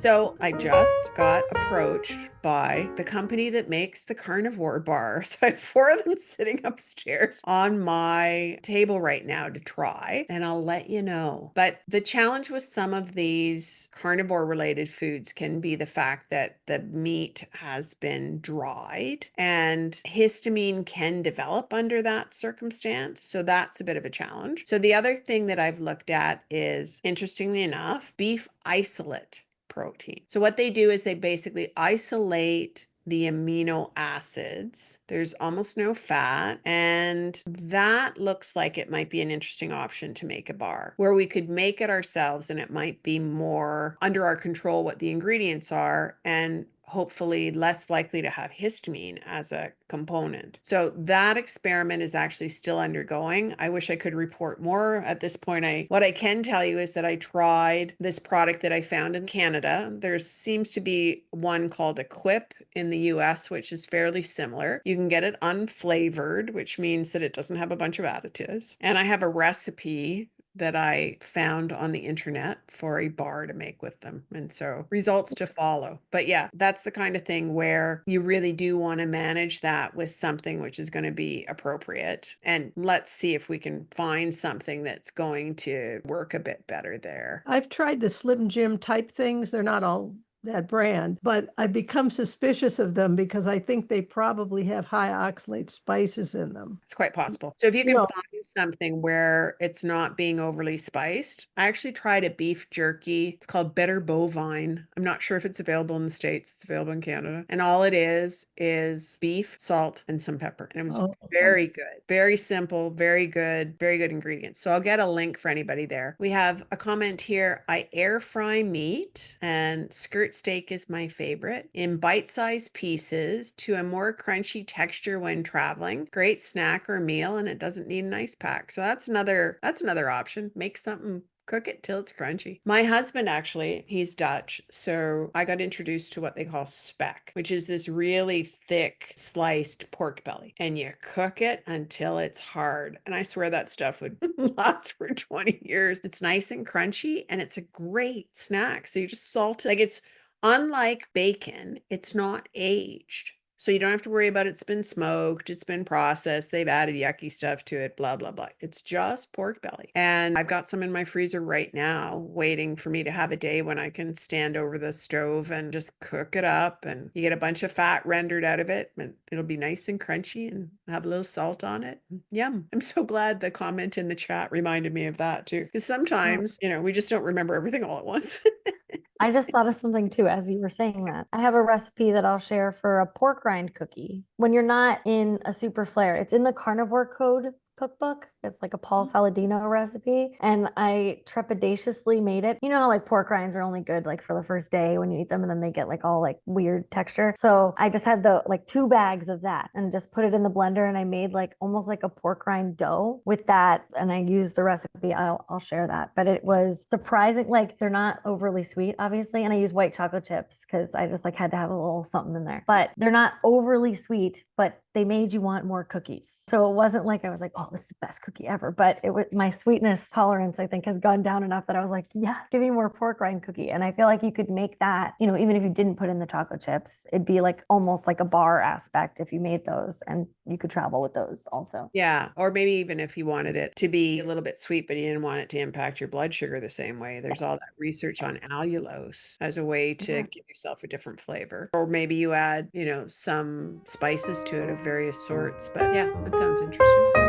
So I just got approached by the company that makes the Carnivore Bar. So I have four of them sitting upstairs on my table right now to try, and I'll let you know. But the challenge with some of these carnivore related foods can be the fact that the meat has been dried and histamine can develop under that circumstance. So that's a bit of a challenge. So the other thing that I've looked at is, interestingly enough, beef isolate protein. So what they do is they basically isolate the amino acids. There's almost no fat, and that looks like it might be an interesting option to make a bar where we could make it ourselves and it might be more under our control what the ingredients are, and hopefully less likely to have histamine as a component. So that experiment is actually still undergoing. I wish I could report more at this point. What I can tell you is that I tried this product that I found in Canada. There seems to be one called Equip in the US, which is fairly similar. You can get it unflavored, which means that it doesn't have a bunch of additives. And I have a recipe that I found on the internet for a bar to make with them. And so results to follow. But yeah, that's the kind of thing where you really do want to manage that with something which is going to be appropriate. And let's see if we can find something that's going to work a bit better there. I've tried the Slim Jim type things. They're not all that brand, but I've become suspicious of them because I think they probably have high oxalate spices in them. It's quite possible. So if you You can know, find something where it's not being overly spiced, I actually tried a beef jerky. It's called Better Bovine. I'm not sure if it's available in the States. It's available in Canada. And all it is beef, salt, and some pepper. And it was oh, very good. Very simple, very good ingredients. So I'll get a link for anybody there. We have a comment here. I air fry meat, and skirt steak is my favorite, in bite-sized pieces to a more crunchy texture when traveling. Great snack or meal, and it doesn't need an ice pack. So that's another option. Make something, cook it till it's crunchy. My husband, actually, he's Dutch, so I got introduced to what they call speck, which is this really thick sliced pork belly, and you cook it until it's hard. And I swear that stuff would last for 20 years. It's nice and crunchy, and it's a great snack. So you just salt it. Like, it's unlike bacon, it's not aged. So you don't have to worry about it's been smoked, it's been processed, they've added yucky stuff to it, blah, blah, blah. It's just pork belly. And I've got some in my freezer right now, waiting for me to have a day when I can stand over the stove and just cook it up. And you get a bunch of fat rendered out of it, and it'll be nice and crunchy and have a little salt on it. Yum. I'm so glad the comment in the chat reminded me of that too. Because sometimes, we just don't remember everything all at once. I just thought of something too as you were saying that. I have a recipe that I'll share for a pork rind cookie. When you're not in a super flare, it's in the Carnivore Code cookbook. It's like a Paul Saladino recipe. And I trepidatiously made it. You know how like pork rinds are only good like for the first day when you eat them and then they get like all like weird texture. So I just had the like 2 bags of that and just put it in the blender and I made like almost like a pork rind dough with that. And I used the recipe. I'll share that. But it was surprising. Like they're not overly sweet, obviously. And I use white chocolate chips because I just like had to have a little something in there. But they're not overly sweet, but they made you want more cookies. So it wasn't like I was like, oh, this is the best cookie ever. But it was my sweetness tolerance, I think, has gone down enough that I was like, yes, give me more pork rind cookie. And I feel like you could make that, even if you didn't put in the chocolate chips, it'd be like almost like a bar aspect if you made those and you could travel with those also. Yeah. Or maybe even if you wanted it to be a little bit sweet, but you didn't want it to impact your blood sugar the same way. There's all Yes. that research on allulose as a way to Yeah. give yourself a different flavor. Or maybe you add, some spices to it of various sorts. But yeah, that sounds interesting.